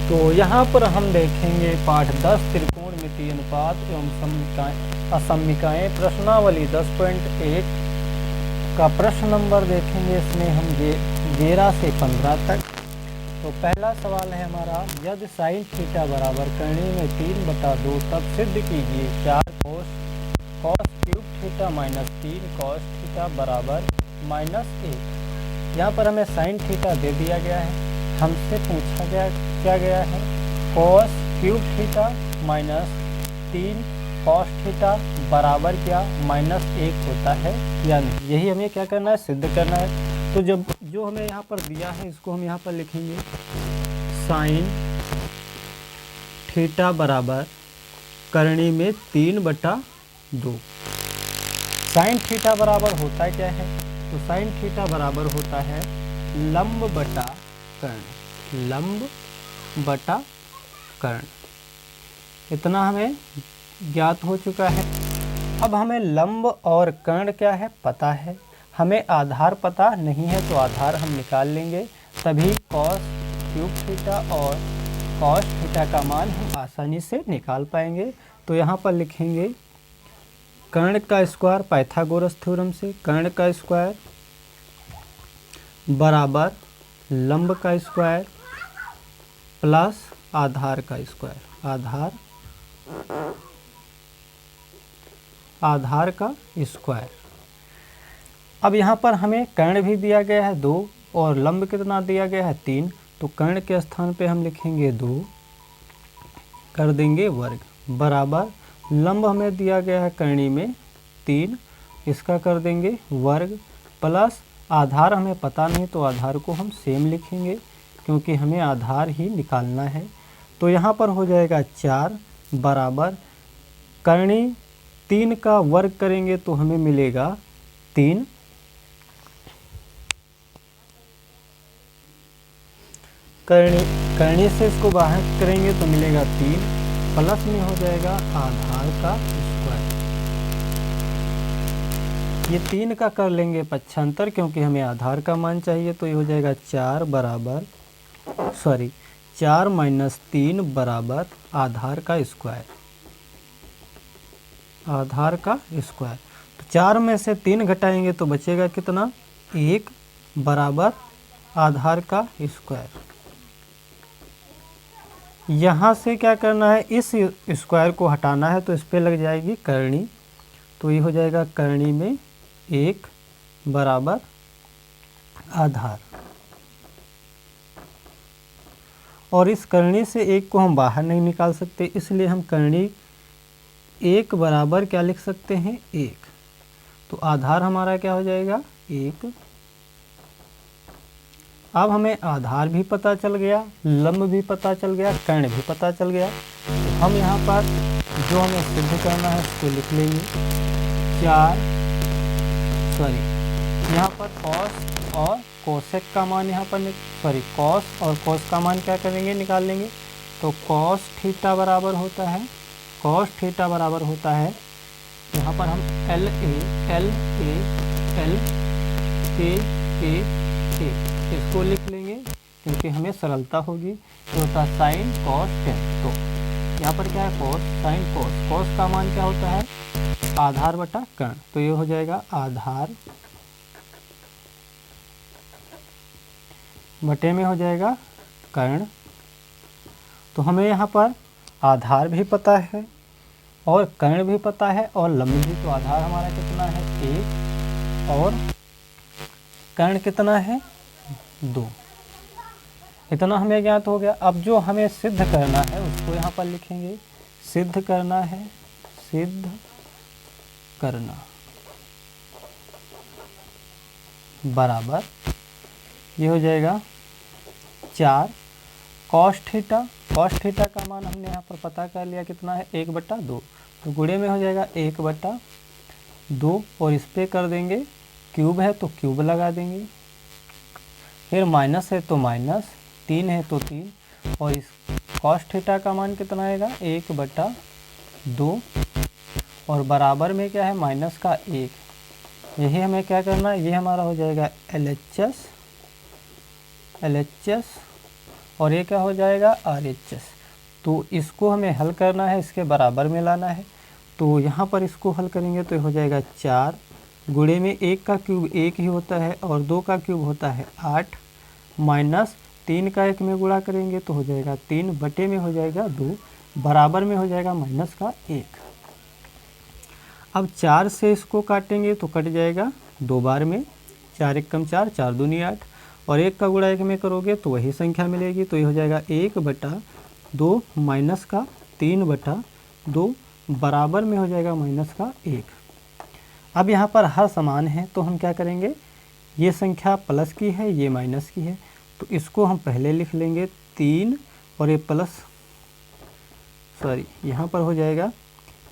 तो यहाँ पर हम देखेंगे पाठ 10 त्रिकोणमितीय अनुपात एवं असमीकाएं प्रश्नावली 10.1 का प्रश्न नंबर देखेंगे। इसमें हम 11 से 15 तक। तो पहला सवाल है हमारा, यदि साइन थीटा बराबर कर्ण में 3/2 तब सिद्ध कीजिए 4 cos cube theta minus 3 cos theta बराबर -1। यहाँ पर हमें साइन थीटा दे दिया गया है, हमसे पूछा क्या गया है cos cube theta minus 3 cos theta बराबर क्या -1 होता है या नहीं। यही हमें क्या करना है, सिद्ध करना है। तो जो हमें यहाँ पर दिया है इसको हम यहाँ पर लिखेंगे साइन थीटा बराबर करणी में 3/2। साइन थीटा बराबर होता क्या है, तो साइन थीटा बराबर होता है लंब बटा कर्ण, लंब बटा कर्ण। इतना हमें ज्ञात हो चुका है। अब हमें लंब और कर्ण क्या है पता है, हमें आधार पता नहीं है तो आधार हम निकाल लेंगे, तभी कॉस क्यूब थीटा और कॉस थीटा का मान हम आसानी से निकाल पाएंगे। तो यहाँ पर लिखेंगे कर्ण का स्क्वायर पाइथागोरस थ्योरम से, कर्ण का स्क्वायर बराबर लंब का स्क्वायर प्लस आधार का स्क्वायर, आधार का स्क्वायर। अब यहाँ पर हमें कर्ण भी दिया गया है 2 और लंब कितना दिया गया है 3, तो कर्ण के स्थान पे हम लिखेंगे 2 कर देंगे वर्ग बराबर लंब हमें दिया गया है करणी में 3, इसका कर देंगे वर्ग प्लस आधार हमें पता नहीं तो आधार को हम सेम लिखेंगे क्योंकि हमें आधार ही निकालना है। तो यहाँ पर हो जाएगा 4 बराबर करणी 3 का वर्ग करेंगे तो हमें मिलेगा 3, करणी से इसको बाहर करेंगे तो मिलेगा 3 प्लस में हो जाएगा आधार का स्क्वायर। ये 3 का कर लेंगे पक्षांतर क्योंकि हमें आधार का मान चाहिए, तो ये हो जाएगा 4 - 3 बराबर आधार का स्क्वायर, आधार का स्क्वायर। तो 4 में से 3 घटाएंगे तो बचेगा कितना 1 बराबर आधार का स्क्वायर। यहाँ से क्या करना है, इस स्क्वायर को हटाना है तो इस पे लग जाएगी करणी, तो ये हो जाएगा करणी में 1 बराबर आधार। और इस करणी से 1 को हम बाहर नहीं निकाल सकते, इसलिए हम करणी 1 बराबर क्या लिख सकते हैं 1। तो आधार हमारा क्या हो जाएगा 1। अब हमें आधार भी पता चल गया, लंब भी पता चल गया, कर्ण भी पता चल गया। तो हम यहाँ पर जो हमें सिद्ध करना है उसको लिख लेंगे यहाँ पर कॉस और कोसेक का मान यहाँ पर कॉस और कोस का मान क्या करेंगे निकाल लेंगे। तो कॉस थीटा बराबर होता है, कॉस थीटा बराबर होता है यहाँ पर हम L A इसको लिख लेंगे क्योंकि हमें सरलता होगी। तो होता है साइन कॉस टेन, तो यहाँ पर क्या है कॉस साइन कॉस, कॉस का मान क्या होता है आधार बटा कर्ण, तो ये हो जाएगा आधार बटे में हो जाएगा कर्ण। तो हमें यहाँ पर आधार भी पता है और कर्ण भी पता है और लंब भी। तो आधार हमारा कितना है 1 और कर्ण कितना है 2, इतना हमें ज्ञात हो गया। अब जो हमें सिद्ध करना है उसको यहाँ पर लिखेंगे, सिद्ध करना है, सिद्ध करना बराबर ये हो जाएगा 4 कॉस थीटा, कॉस थीटा का मान हमने यहाँ पर पता कर लिया कितना है 1/2, तो गुणे में हो जाएगा 1/2 और इस पे कर देंगे क्यूब है तो क्यूब लगा देंगे, फिर माइनस है तो माइनस, 3 है तो 3 और इस कॉस थीटा का मान कितना आएगा 1/2 और बराबर में क्या है माइनस का 1। यही हमें क्या करना है, ये हमारा हो जाएगा LHS और ये क्या हो जाएगा RHS। तो इसको हमें हल करना है, इसके बराबर में लाना है। तो यहाँ पर इसको हल करेंगे तो ये हो जाएगा 4 गुणे में 1 का क्यूब 1 ही होता है और 2 का क्यूब होता है 8 माइनस 3 का 1 में गुणा करेंगे तो हो जाएगा 3 बटे में हो जाएगा 2 बराबर में हो जाएगा माइनस का 1। अब 4 से इसको काटेंगे तो कट जाएगा 2 बार में, 4 1 कम 4, 4 दूनी 8 और 1 का गुणा 1 में करोगे तो वही संख्या मिलेगी। तो ये हो जाएगा 1 बटा 2 माइनस का 3 बटा 2 बराबर में हो जाएगा माइनस का 1। अब यहाँ पर हर समान है तो हम क्या करेंगे, ये संख्या प्लस की है ये माइनस की है तो इसको हम पहले लिख लेंगे 3 और ये प्लस यहाँ पर हो जाएगा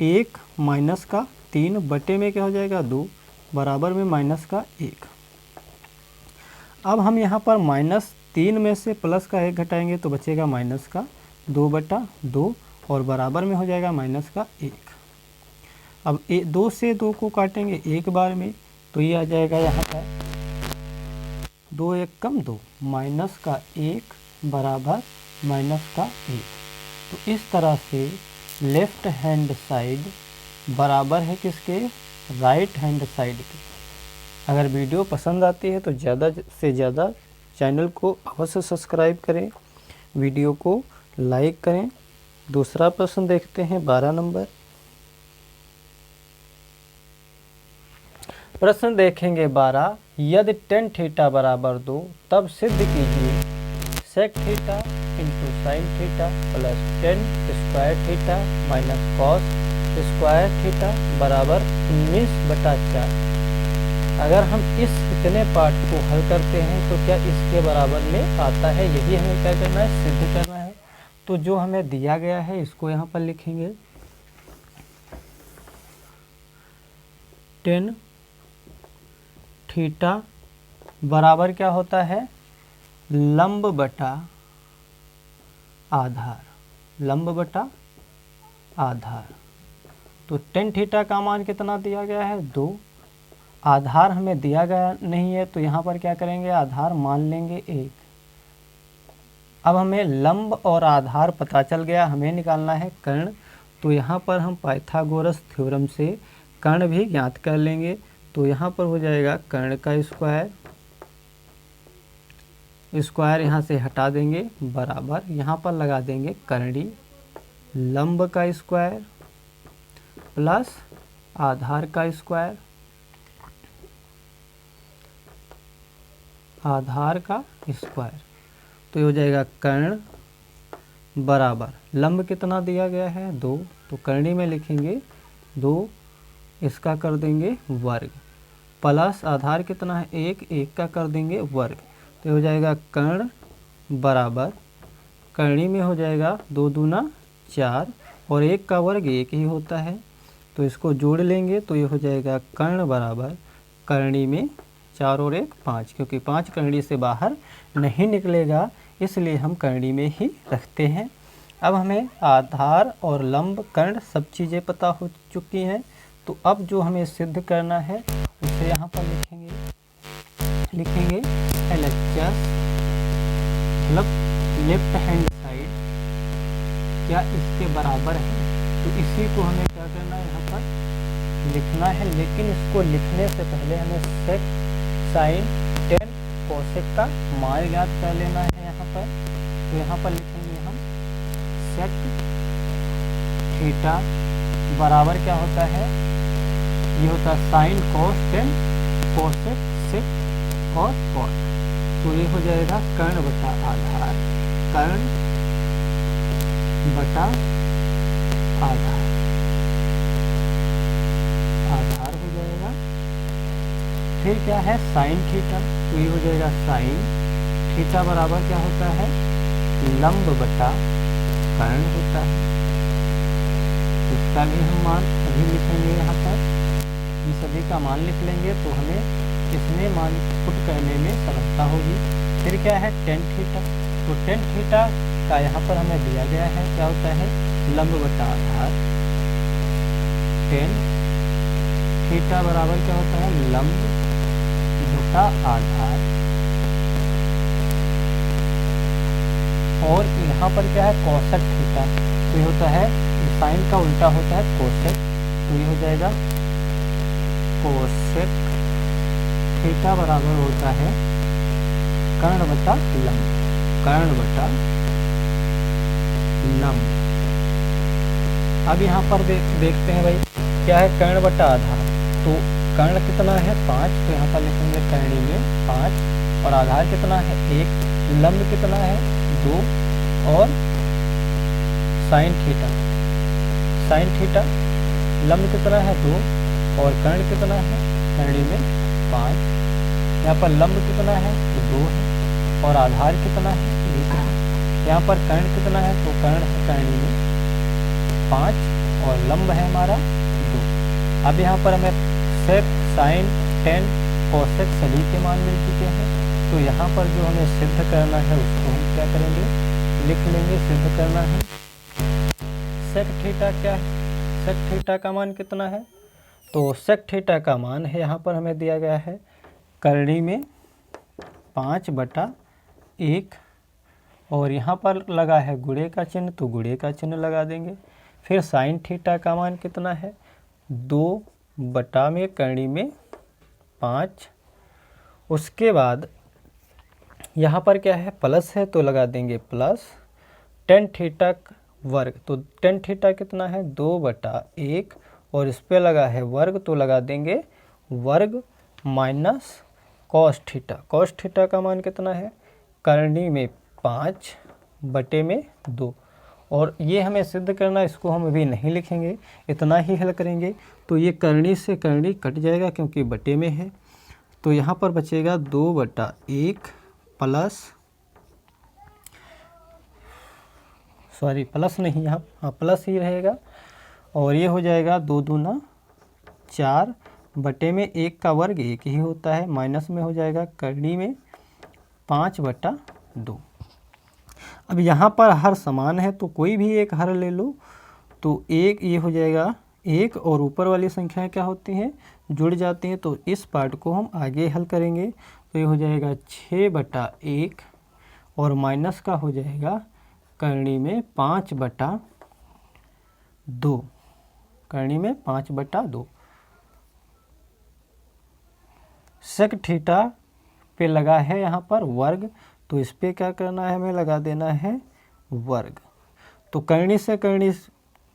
1 माइनस का 3 बटे में क्या हो जाएगा 2 बराबर में माइनस का 1। अब हम यहाँ पर -3 में से प्लस का 1 घटाएंगे तो बचेगा माइनस का 2 बटा 2 और बराबर में हो जाएगा माइनस का 1। अब 2 से 2 को काटेंगे एक बार में तो ये आ जाएगा यहाँ पर 2 1 कम 2 माइनस का 1 बराबर माइनस का 1। तो इस तरह से लेफ्ट हैंड साइड बराबर है किसके, राइट हैंड साइड के। अगर वीडियो पसंद आती है तो ज़्यादा से ज़्यादा चैनल को अवश्य सब्सक्राइब करें, वीडियो को लाइक करें। दूसरा प्रश्न देखते हैं 12 नंबर। प्रश्न देखेंगे 12, यदि tan थीटा बराबर 2 तब सिद्ध कीजिए sec theta into sine theta plus tan square theta minus cos square theta बराबर 19/4। अगर हम इस इतने पार्ट को हल करते हैं तो क्या इसके बराबर में आता है, यही हमें क्या करना है, सिद्ध करना है। तो जो हमें दिया गया है इसको यहाँ पर लिखेंगे tan थीटा बराबर क्या होता है, लंब बटा आधार, लंब बटा आधार। तो tan थीटा का मान कितना दिया गया है 2, आधार हमें दिया गया नहीं है तो यहाँ पर क्या करेंगे, आधार मान लेंगे 1। अब हमें लंब और आधार पता चल गया, हमें निकालना है कर्ण। तो यहाँ पर हम पाइथागोरस थ्योरम से कर्ण भी ज्ञात कर लेंगे। तो यहाँ पर हो जाएगा कर्ण का स्क्वायर, स्क्वायर यहाँ से हटा देंगे बराबर, यहाँ पर लगा देंगे कर्णी, लंब का स्क्वायर प्लस आधार का स्क्वायर, आधार का स्क्वायर। तो ये हो जाएगा कर्ण बराबर लंब कितना दिया गया है 2, तो कर्णी में लिखेंगे 2, इसका कर देंगे वर्ग, प्लस आधार कितना है 1, 1 का कर देंगे वर्ग। तो हो जाएगा कर्ण बराबर कर्णी में हो जाएगा 2 दूना 4 और 1 का वर्ग 1 ही होता है। तो इसको जोड़ लेंगे तो ये हो जाएगा कर्ण बराबर कर्णी में 4 और 1 5, क्योंकि 5 कर्णी से बाहर नहीं निकलेगा इसलिए हम कर्णी में ही रखते हैं। अब हमें आधार और लंब कर्ण सब चीज़ें पता हो चुकी हैं। तो अब जो हमें सिद्ध करना है उसे यहाँ पर लिखेंगे LHS मतलब लेफ्ट हैंड साइड क्या इसके बराबर है। तो इसी को हमें क्या करना है, यहाँ पर लिखना है। लेकिन इसको लिखने से पहले हमें सेक साइन tan कोसेक का मान ज्ञात कर लेना है यहाँ पर। तो यहाँ पर लिखेंगे हम सेक थीटा बराबर क्या होता है, ये होता है sine cos tan cosec sec और कॉस। तो ये हो जाएगा कर्ण बटा आधार, कर्ण बटा आधार, आधार हो जाएगा। फिर क्या है साइन थीटा, तो ये हो जाएगा साइन थीटा बराबर क्या होता है, लंब बटा कर्ण होता है। इसका भी हम मान अभी लिखेंगे यहाँ पर, इन सभी का मान लिख लेंगे तो हमें इसमें मान पुट करने में सरलता होगी। फिर क्या है tan थीटा, तो tan थीटा का यहाँ पर हमें दिया गया है क्या होता है, लंब बटा आधार, tan थीटा बराबर क्या होता है, लंब बटा आधार। और यहाँ पर क्या है कोसेक थीटा, तो ये होता है साइन का उल्टा होता है कोसेक, तो ये हो जाएगा कोसेक थीटा बराबर होता है कर्ण बटा लंब, कर्ण बटा लंब। अब यहाँ पर देखते हैं भाई क्या है कर्ण बटा आधार, तो कर्ण कितना है 5, तो यहाँ पर लिखेंगे कर्णी में 5 और आधार कितना है 1, लंब कितना है 2 और साइन थीटा, साइन थीटा लंब कितना है 2 और कर्ण कितना है कर्णी में 5, यहाँ पर लंब कितना है तो 2 है और आधार कितना है 1 है। यहाँ पर कर्ण कितना है तो कर्ण है कर्णी में 5 और लंब है हमारा 2। अब यहाँ पर हमें सेक साइन टेन कोसेक सभी के मान मिल चुके हैं, तो यहाँ पर जो हमें सिद्ध करना है उसको हम क्या करेंगे लिख लेंगे, सिद्ध करना है। सेक थीटा क्या है, सेक थीटा का मान कितना है, तो सेक थीटा का मान है यहाँ पर हमें दिया गया है कर्णी में 5/1 और यहाँ पर लगा है गुणे का चिन्ह, तो गुणे का चिन्ह लगा देंगे। फिर साइन थीटा का मान कितना है 2 में कर्णी में 5, उसके बाद यहाँ पर क्या है प्लस है तो लगा देंगे प्लस टेन थीटा वर्ग, तो टेन थीटा कितना है 2/1 और इस पे लगा है वर्ग तो लगा देंगे वर्ग minus cos theta, cos theta का मान कितना है कर्णी में 5/2 और ये हमें सिद्ध करना, इसको हम अभी नहीं लिखेंगे, इतना ही हल करेंगे। तो ये कर्णी से कर्णी कट जाएगा क्योंकि बटे में है, तो यहाँ पर बचेगा 2/1 प्लस प्लस नहीं यहाँ हाँ प्लस ही रहेगा और ये हो जाएगा 2 दूना 4 बटे में 1 का वर्ग 1 ही होता है, माइनस में हो जाएगा कर्णी में 5/2। अब यहाँ पर हर समान है तो कोई भी एक हर ले लो, तो एक ये हो जाएगा 1 और ऊपर वाली संख्याएं क्या होती हैं जुड़ जाती हैं, तो इस पार्ट को हम आगे हल करेंगे, तो ये हो जाएगा 6/1 और माइनस का हो जाएगा कर्णी में 5/2, कर्णी में 5/2। सेक थीटा पे लगा है यहाँ पर वर्ग, तो इस पे क्या करना है हमें लगा देना है वर्ग, तो कर्णी से कर्णी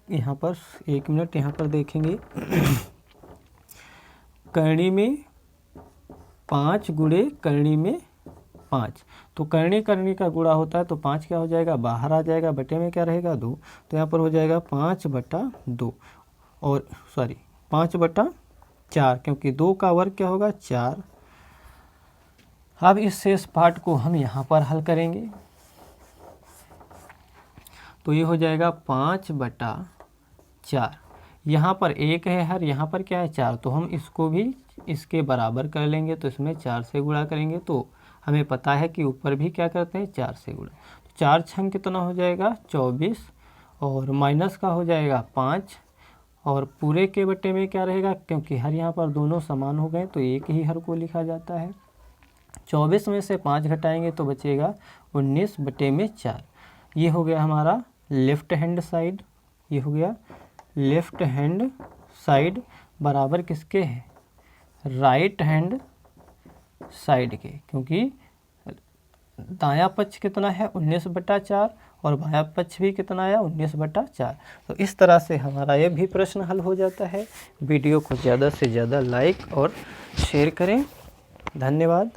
यहाँ पर 1 मिनट यहाँ पर देखेंगे कर्णी में 5 गुणे कर्णी में 5, तो कर्णी कर्णी का गुणा होता है तो 5 क्या हो जाएगा बाहर आ जाएगा, बटे में क्या रहेगा 2, तो यहाँ पर हो जाएगा 5/2 और 5/4 क्योंकि 2 का वर्ग क्या होगा 4। अब इस शेष पार्ट को हम यहाँ पर हल करेंगे, तो ये हो जाएगा 5/4, यहाँ पर 1 है हर, यहाँ पर क्या है 4, तो हम इसको भी इसके बराबर कर लेंगे, तो इसमें 4 से गुणा करेंगे, तो हमें पता है कि ऊपर भी क्या करते हैं 4 से गुणा, तो 4 छंग कितना हो जाएगा 24 और माइनस का हो जाएगा 5 और पूरे के बटे में क्या रहेगा, क्योंकि हर यहाँ पर दोनों समान हो गए तो एक ही हर को लिखा जाता है। 24 में से 5 घटाएंगे तो बचेगा 19/4, ये हो गया हमारा लेफ्ट हैंड साइड, ये हो गया लेफ्ट हैंड साइड बराबर किसके है राइट हैंड साइड के, क्योंकि दायां पक्ष कितना है 19/4 और बायां पक्ष भी कितना आया 19/4। तो इस तरह से हमारा ये भी प्रश्न हल हो जाता है। वीडियो को ज़्यादा से ज़्यादा लाइक और शेयर करें। धन्यवाद।